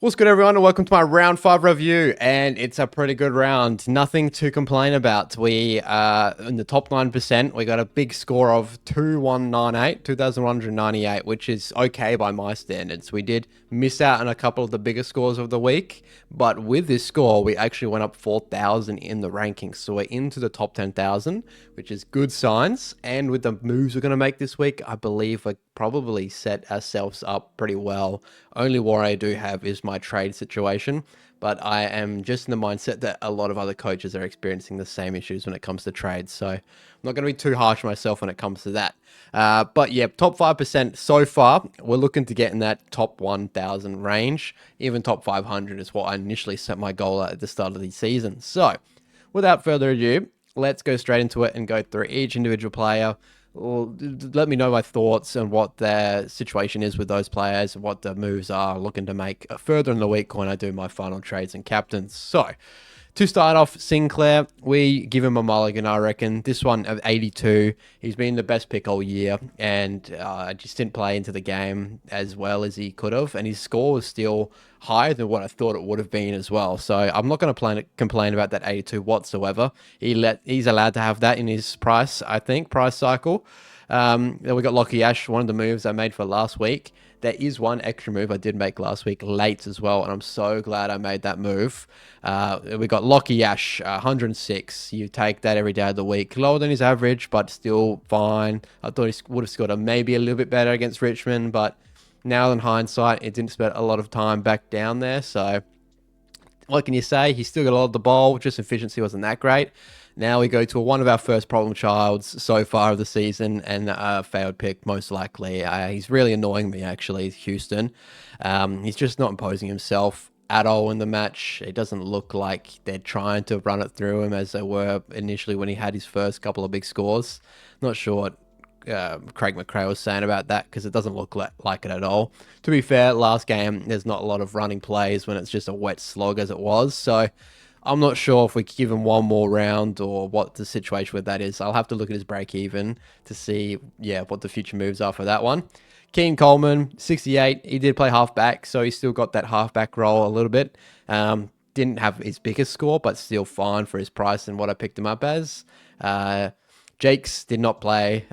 What's good, everyone, and welcome to my round 5 review. And it's a pretty good round. Nothing to complain about. We in the top 9%. We got a big score of 2198, which is okay by my standards. We did miss out on a couple of the bigger scores of the week, but with this score, we actually went up 4,000 in the rankings. So we're into the top 10,000, which is good signs. And with the moves we're going to make this week, I believe we're probably set ourselves up pretty well. Only worry I do have is my trade situation, but I am just in the mindset that a lot of other coaches are experiencing the same issues when it comes to trades. So I'm not going to be too harsh on myself when it comes to that. But yeah, top 5% so far. We're looking to get in that top 1,000 range. Even top 500 is what I initially set my goal at the start of the season. So without further ado, let's go straight into it and go through each individual player. Let me know my thoughts on what their situation is with those players and what the moves are looking to make further in the week when I do my final trades and captains. So, to start off, Sinclair, we give him a mulligan, I reckon. This one of 82, he's been the best pick all year, and just didn't play into the game as well as he could have, and his score was still higher than what I thought it would have been as well. So I'm not going to complain about that 82 whatsoever. He's allowed to have that in his price, I think, price cycle. Then we got Lockie Ash, one of the moves I made for last week. There is one extra move I did make last week late as well, and I'm so glad I made that move. We got Lockie Ash, 106. You take that every day of the week. Lower than his average, but still fine. I thought he would have scored maybe a little bit better against Richmond, but now in hindsight, it didn't spend a lot of time back down there. So what can you say? He still got a lot of the ball, just efficiency wasn't that great. Now we go to one of our first problem childs so far of the season, and a failed pick most likely. He's really annoying me, actually, Houston. He's just not imposing himself at all in the match. It doesn't look like they're trying to run it through him as they were initially when he had his first couple of big scores. Not sure what Craig McRae was saying about that, because it doesn't look like it at all. To be fair, last game, there's not a lot of running plays when it's just a wet slog as it was. So I'm not sure if we give him one more round or what the situation with that is. I'll have to look at his break even to see, yeah, what the future moves are for that one. Keen Coleman, 68. He did play halfback, so he still got that halfback role a little bit. Didn't have his biggest score, but still fine for his price and what I picked him up as. Jakes did not play.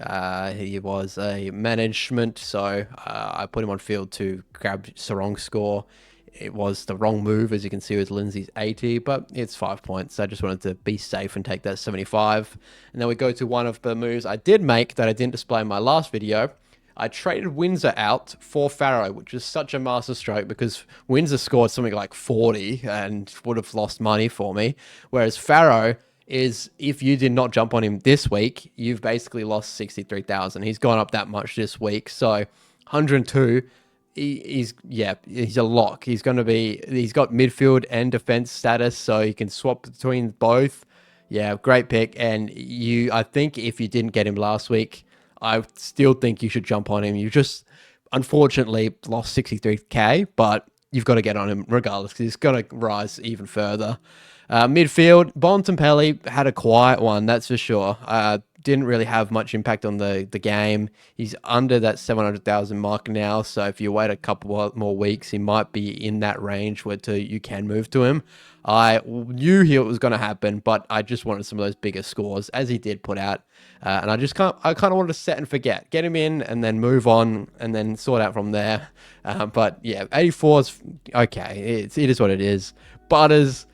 He was a management, so I put him on field to grab Sarong's score. It was the wrong move, as you can see with Lindsay's 80, but it's 5 points. I just wanted to be safe and take that 75. And then we go to one of the moves I did make that I didn't display in my last video. I traded Windsor out for Farrow, which is such a masterstroke because Windsor scored something like 40 and would have lost money for me. Whereas Farrow is, if you did not jump on him this week, you've basically lost 63,000. He's gone up that much this week. So 102. He's a lock. He's got midfield and defense status, so you can swap between both. Yeah, great pick. And I think if you didn't get him last week, I still think you should jump on him. You just unfortunately lost 63k, but you've got to get on him regardless because he's going to rise even further. Midfield, Bontempelli had a quiet one, that's for sure. Didn't really have much impact on the game. He's under that 700,000 mark now, so if you wait a couple more weeks, he might be in that range where you can move to him. I knew it was going to happen, but I just wanted some of those bigger scores, as he did put out. And I kind of wanted to set and forget. Get him in and then move on and then sort out from there. But yeah, 84 is okay. It is what it is. Butters,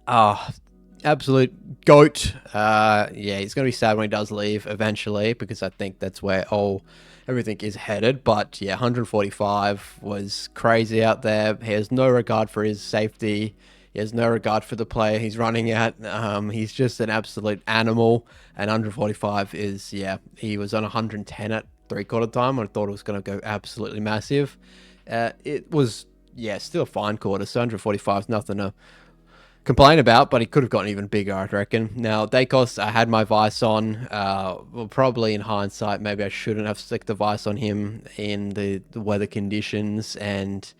absolute goat. Yeah, he's going to be sad when he does leave eventually because I think that's where everything is headed. But yeah, 145 was crazy out there. He has no regard for his safety. He has no regard for the player he's running at. He's just an absolute animal. And 145 is, yeah, he was on 110 at three-quarter time. I thought it was going to go absolutely massive. It was, yeah, still a fine quarter. So 145 is nothing to complain about, but he could have gotten even bigger, I reckon. Now, Dacos, I had my vice on. Well, probably in hindsight, maybe I shouldn't have stick the vice on him in the weather conditions and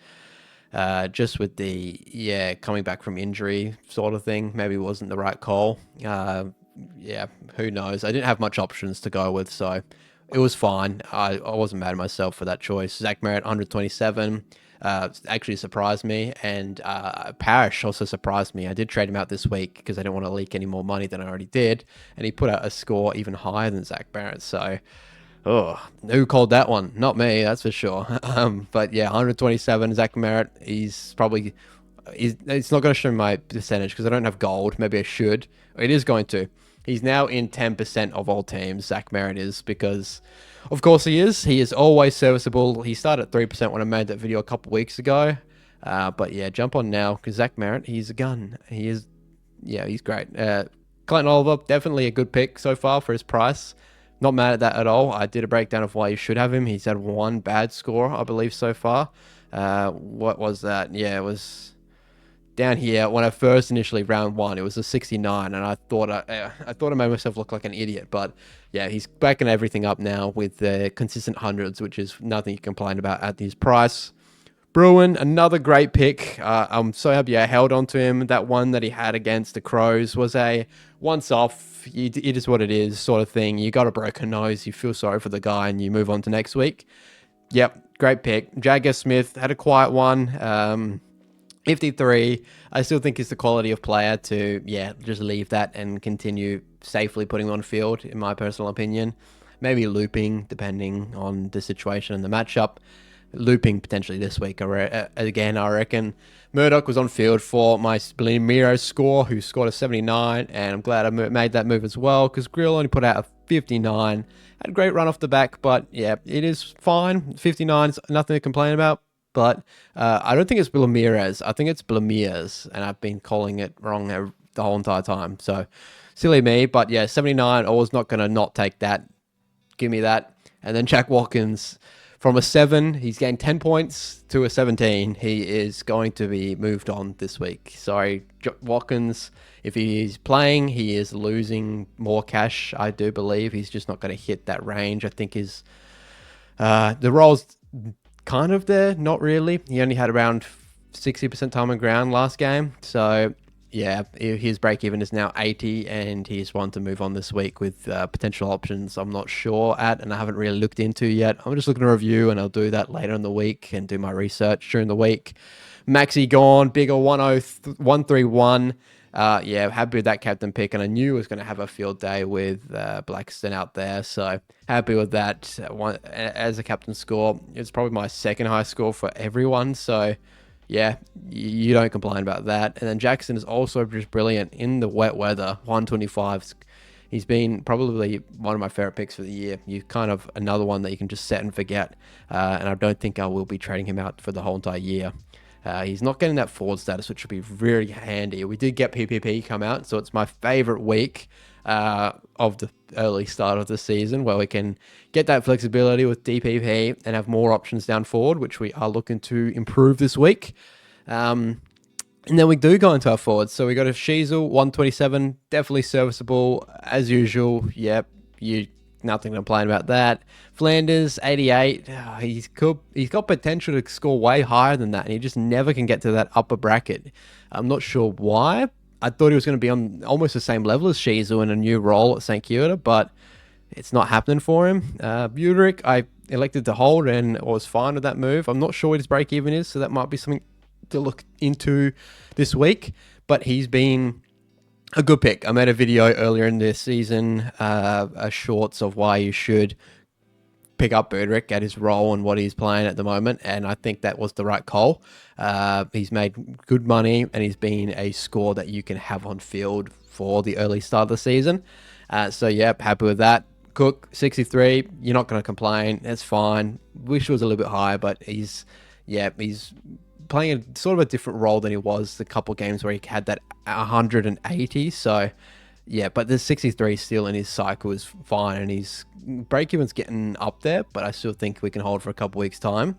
just with the, coming back from injury sort of thing. Maybe it wasn't the right call. Yeah, who knows? I didn't have much options to go with, so it was fine. I wasn't mad at myself for that choice. Zach Merritt, 127. actually surprised me. And Parrish also surprised me. I did trade him out this week because I didn't want to leak any more money than I already did. And he put out a score even higher than Zach Barrett. So, oh, who called that one? Not me, that's for sure. But yeah, 127, Zach Barrett, he's probably... It's not going to show my percentage because I don't have gold. Maybe I should. It is going to. He's now in 10% of all teams, Zach Merritt is, because of course he is. He is always serviceable. He started at 3% when I made that video a couple weeks ago. But yeah, jump on now because Zach Merritt, he's a gun. He is, yeah, he's great. Clayton Oliver, definitely a good pick so far for his price. Not mad at that at all. I did a breakdown of why you should have him. He's had one bad score, I believe, so far. What was that? Yeah, it was... down here when I first initially round one, it was a 69, and I thought I made myself look like an idiot. But yeah, he's backing everything up now with the consistent hundreds, which is nothing you complain about at his price. Bruin, another great pick. I'm so happy I held on to him. That one that he had against the Crows was a once off. It is what it is sort of thing. You got a broken nose, you feel sorry for the guy, and you move on to next week. Yep, great pick. Jagger Smith had a quiet one. 53, I still think is the quality of player to, yeah, just leave that and continue safely putting on field, in my personal opinion. Maybe looping, depending on the situation and the matchup. Looping potentially this week, again, I reckon. Murdoch was on field for my Miro score, who scored a 79, and I'm glad I made that move as well, because Grill only put out a 59. Had a great run off the back, but yeah, it is fine. 59 is nothing to complain about. But I don't think it's Blamirez. I think it's Blamirez, and I've been calling it wrong the whole entire time. So, silly me. But yeah, 79, I was not going to not take that. Give me that. And then Jack Watkins, from a 7, he's gained 10 points to a 17. He is going to be moved on this week. Sorry, Watkins, if he's playing, he is losing more cash, I do believe. He's just not going to hit that range. I think his the role's kind of there, not really. He only had around 60% time on ground last game. So yeah, his break even is now 80, and he's one to move on this week with potential options I'm not sure at, and I haven't really looked into yet. I'm just looking to review, and I'll do that later in the week and do my research during the week. Maxi gone, bigger 131. Yeah, happy with that captain pick, and I knew I was going to have a field day with Blackston out there, so happy with that. As a captain score, it's probably my second highest score for everyone, so yeah, you don't complain about that. And then Jackson is also just brilliant in the wet weather, 125. He's been probably one of my favorite picks for the year. You kind of another one that you can just set and forget, and I don't think I will be trading him out for the whole entire year. He's not getting that forward status, which would be really handy. We did get PPP come out, so it's my favorite week of the early start of the season, where we can get that flexibility with DPP and have more options down forward, which we are looking to improve this week. And then we do go into our forwards. So we got a Sheasel, 127, definitely serviceable as usual. Yep, nothing to complain about that. Flanders, 88. He's got potential to score way higher than that, and he just never can get to that upper bracket. I'm not sure why. I thought he was going to be on almost the same level as Shizu in a new role at St. Kilda, but it's not happening for him. Buderick, I elected to hold and was fine with that move. I'm not sure what his break even is, so that might be something to look into this week, but he's been a good pick. I made a video earlier in this season, a shorts of why you should pick up Buderick at his role and what he's playing at the moment, and I think that was the right call. He's made good money, and he's been a score that you can have on field for the early start of the season. So yeah, happy with that. Cook, 63, you're not going to complain. It's fine. Wish it was a little bit higher, but he's playing a sort of a different role than he was the couple games where he had that 180. So yeah, but the 63 still in his cycle is fine, and his break-even's getting up there, but I still think we can hold for a couple weeks' time.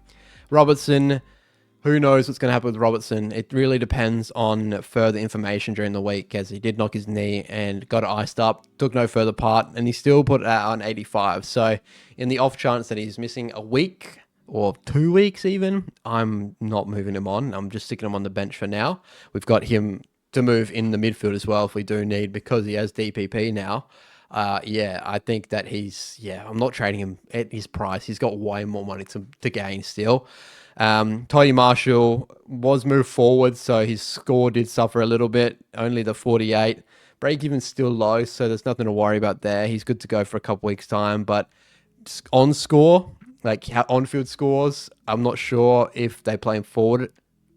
Robertson, who knows what's going to happen with Robertson? It really depends on further information during the week, as he did knock his knee and got it iced up, took no further part, and he still put it out on 85. So in the off chance that he's missing a week or 2 weeks even, I'm not moving him on. I'm just sticking him on the bench for now. We've got him to move in the midfield as well if we do need, because he has DPP now. Yeah, I think that I'm not trading him at his price. He's got way more money to gain still. Tony Marshall was moved forward, so his score did suffer a little bit, only the 48. Break even's still low, so there's nothing to worry about there. He's good to go for a couple weeks' time, but on score, like on field scores, I'm not sure if they play him forward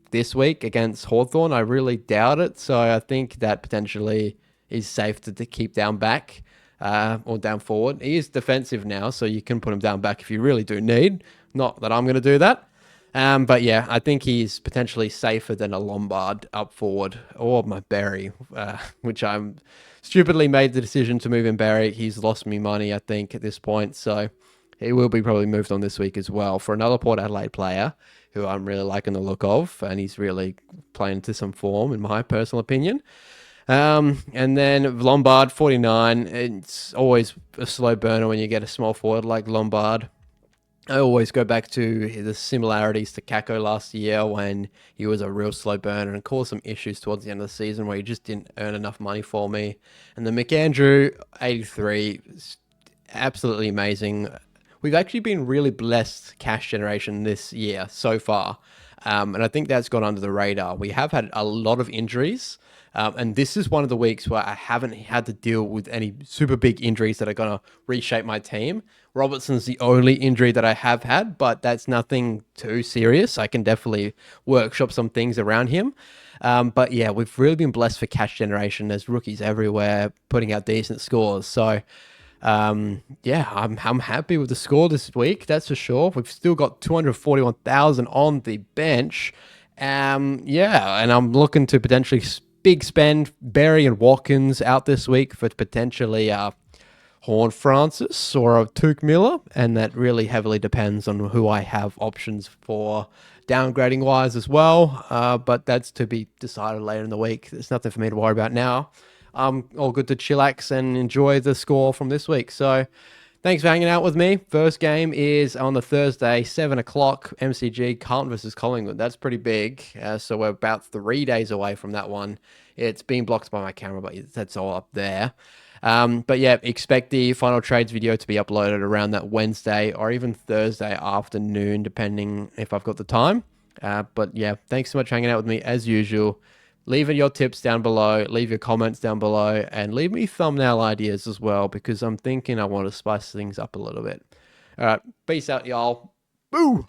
this week against Hawthorn. I really doubt it. So I think that potentially is safe to keep down back or down forward. He is defensive now, so you can put him down back if you really do need. Not that I'm going to do that. But yeah, I think he's potentially safer than a Lombard up forward or my Berry, which I'm stupidly made the decision to move in Berry. He's lost me money, I think, at this point. So he will be probably moved on this week as well for another Port Adelaide player who I'm really liking the look of, and he's really playing to some form, in my personal opinion. And then Lombard, 49. It's always a slow burner when you get a small forward like Lombard. I always go back to the similarities to Kako last year when he was a real slow burner and caused some issues towards the end of the season where he just didn't earn enough money for me. And the McAndrew, 83, absolutely amazing. We've actually been really blessed cash generation this year so far. And I think that's gone under the radar. We have had a lot of injuries. And this is one of the weeks where I haven't had to deal with any super big injuries that are going to reshape my team. Robertson's the only injury that I have had, but that's nothing too serious. I can definitely workshop some things around him. But yeah, we've really been blessed for cash generation. There's rookies everywhere putting out decent scores. So yeah, I'm happy with the score this week. That's for sure. We've still got 241,000 on the bench. Yeah, and I'm looking to potentially big spend Berry and Watkins out this week for potentially Horn Francis or a Tuke Miller, and that really heavily depends on who I have options for downgrading wise as well. But that's to be decided later in the week. There's nothing for me to worry about now. I'm all good to chillax and enjoy the score from this week. So thanks for hanging out with me. First game is on the Thursday, 7 o'clock, MCG, Carlton versus Collingwood. That's pretty big. So we're about 3 days away from that one. It's being blocked by my camera, but that's all up there. But yeah, expect the final trades video to be uploaded around that Wednesday or even Thursday afternoon, depending if I've got the time. But yeah, thanks so much for hanging out with me as usual. Leave your tips down below, leave your comments down below, and leave me thumbnail ideas as well, because I'm thinking I want to spice things up a little bit. All right, peace out, y'all. Boo!